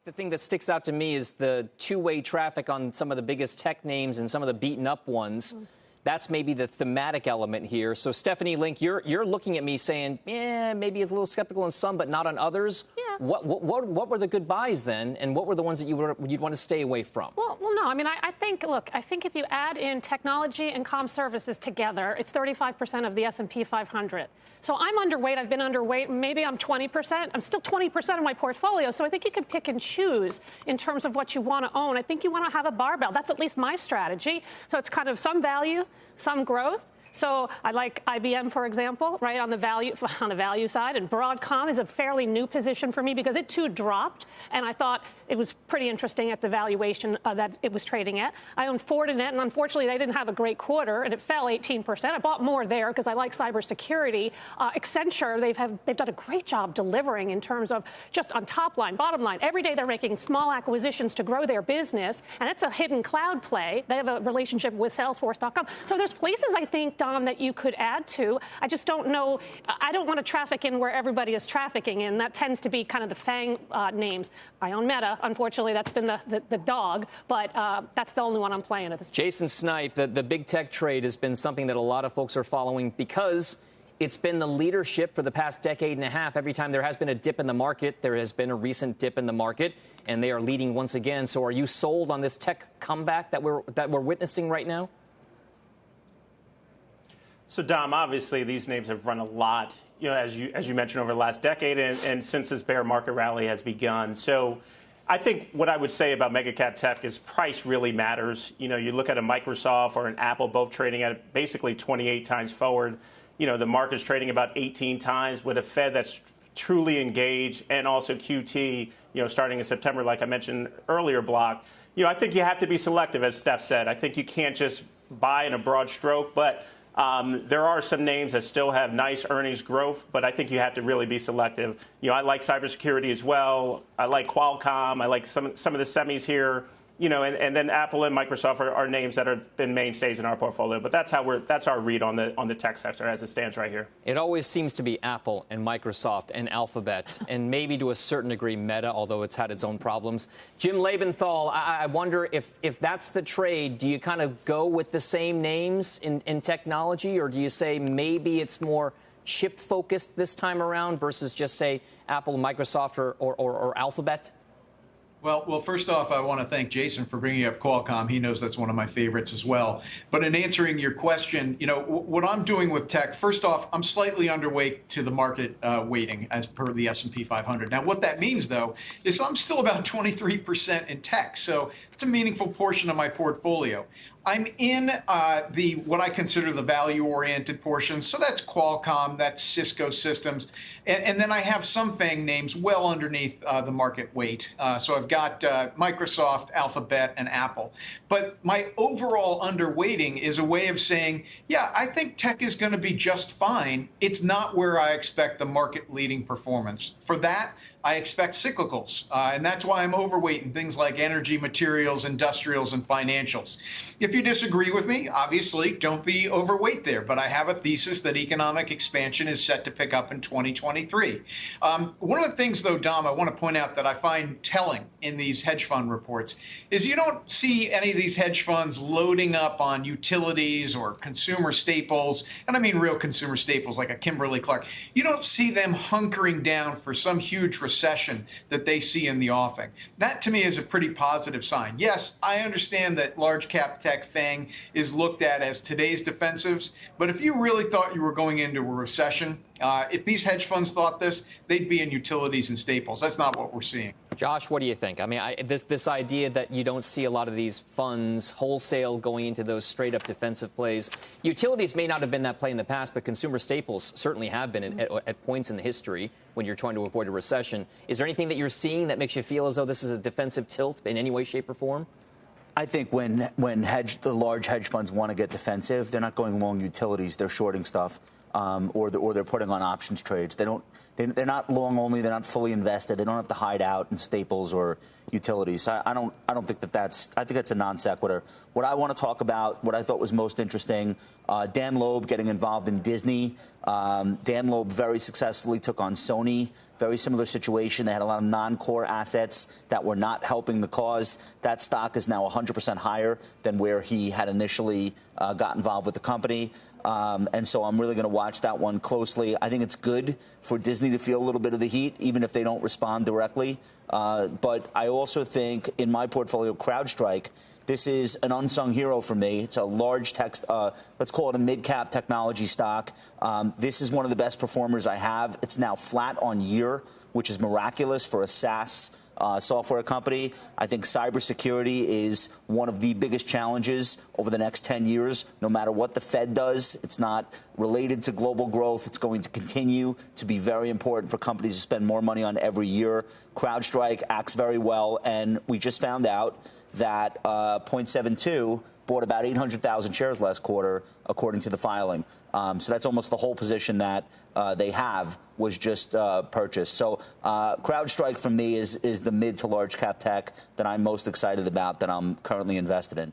The thing that sticks out to me is the two-way traffic on some of the biggest tech names and some of the beaten-up ones. That's maybe the thematic element here. So, Stephanie Link, you're looking at me saying, maybe it's a little skeptical on some, but not on others. Yeah. What were the good buys then, and what were the ones that you'd want to stay away from? Well, no. I mean, I think if you add in technology and comm services together, it's 35% of the S&P 500. So I'm underweight. I've been underweight. Maybe I'm 20%. I'm still 20% of my portfolio. So I think you can pick and choose in terms of what you want to own. I think you want to have a barbell. That's at least my strategy. So it's kind of some value, some growth. So I like IBM, for example, right, on the value side. And Broadcom is a fairly new position for me because it, too, dropped. And I thought it was pretty interesting at the valuation that it was trading at. I own Fortinet, and unfortunately, they didn't have a great quarter, and it fell 18%. I bought more there because I like cybersecurity. Accenture, they've done a great job delivering in terms of just on top line, bottom line. Every day they're making small acquisitions to grow their business, and it's a hidden cloud play. They have a relationship with Salesforce.com. So there's places, I think, Dom, that you could add to. I just don't know. I don't want to traffic in where everybody is trafficking in. That tends to be kind of the FANG names. I own Meta. Unfortunately, that's been the dog, but that's the only one I'm playing at this point. Jason Snipe, the big tech trade has been something that a lot of folks are following because it's been the leadership for the past decade and a half. Every time there has been a dip in the market, there has been a recent dip in the market, and they are leading once again. So are you sold on this tech comeback that we're witnessing right now? So, Dom, obviously these names have run a lot, as you mentioned, over the last decade and since this bear market rally has begun. So I think what I would say about mega cap tech is price really matters. You look at a Microsoft or an Apple, both trading at basically 28 times forward. The market's trading about 18 times with a Fed that's truly engaged, and also QT, starting in September, like I mentioned earlier, block. I think you have to be selective, as Steph said. I think you can't just buy in a broad stroke, but there are some names that still have nice earnings growth, but I think you have to really be selective. I like cybersecurity as well. I like Qualcomm. I like some of the semis here. And then Apple and Microsoft are names that have been mainstays in our portfolio. But that's our read on the tech sector as it stands right here. It always seems to be Apple and Microsoft and Alphabet, and maybe to a certain degree Meta, although it's had its own problems. Jim Lebenthal, I wonder if that's the trade, do you kind of go with the same names in technology, or do you say maybe it's more chip-focused this time around versus just, say, Apple, Microsoft, or Alphabet? Well, first off, I want to thank Jason for bringing up Qualcomm. He knows that's one of my favorites as well. But in answering your question, what I'm doing with tech, first off, I'm slightly underweight to the market weighting as per the S&P 500. Now, what that means, though, is I'm still about 23% in tech. So it's a meaningful portion of my portfolio. I'm in what I consider the value-oriented portion. So that's Qualcomm, that's Cisco Systems. And then I have some FANG names well underneath the market weight. So I've got Microsoft, Alphabet, and Apple. But my overall underweighting is a way of saying, yeah, I think tech is going to be just fine. It's not where I expect the market-leading performance. For that, I expect cyclicals, and that's why I'm overweight in things like energy, materials, industrials, and financials. If you disagree with me, obviously, don't be overweight there, but I have a thesis that economic expansion is set to pick up in 2023. One of the things, though, Dom, I want to point out that I find telling in these hedge fund reports is you don't see any of these hedge funds loading up on utilities or consumer staples, and I mean real consumer staples like a Kimberly-Clark. You don't see them hunkering down for some huge recession that they see in the offing. That, to me, is a pretty positive sign. Yes, I understand that large cap tech FANG is looked at as today's defensives, but if you really thought you were going into a recession, if these hedge funds thought this, they'd be in utilities and staples. That's not what we're seeing. Josh, what do you think? I mean, this idea that you don't see a lot of these funds wholesale going into those straight-up defensive plays. Utilities may not have been that play in the past, but consumer staples certainly have been at points in the history when you're trying to avoid a recession. Is there anything that you're seeing that makes you feel as though this is a defensive tilt in any way, shape, or form? I think when the large hedge funds want to get defensive, they're not going long utilities. They're shorting stuff or they're putting on options trades. They're not long only. They're not fully invested. They don't have to hide out in staples or utilities. I don't think that's. I think that's a non sequitur. What I want to talk about, what I thought was most interesting, Dan Loeb getting involved in Disney. Dan Loeb very successfully took on Sony. Very similar situation. They had a lot of non-core assets that were not helping the cause. That stock is now 100% higher than where he had initially got involved with the company. And so I'm really going to watch that one closely. I think it's good for Disney to feel a little bit of the heat, even if they don't respond directly. But I also think in my portfolio, CrowdStrike, this is an unsung hero for me. It's a large tech, let's call it a mid-cap technology stock. This is one of the best performers I have. It's now flat on year, which is miraculous for a SaaS software company. I think cybersecurity is one of the biggest challenges over the next 10 years, no matter what the Fed does. It's not related to global growth. It's going to continue to be very important for companies to spend more money on every year. CrowdStrike acts very well, and we just found out that 0.72 bought about 800,000 shares last quarter, according to the filing. So that's almost the whole position that they have was just purchased. So CrowdStrike for me is the mid to large cap tech that I'm most excited about, that I'm currently invested in.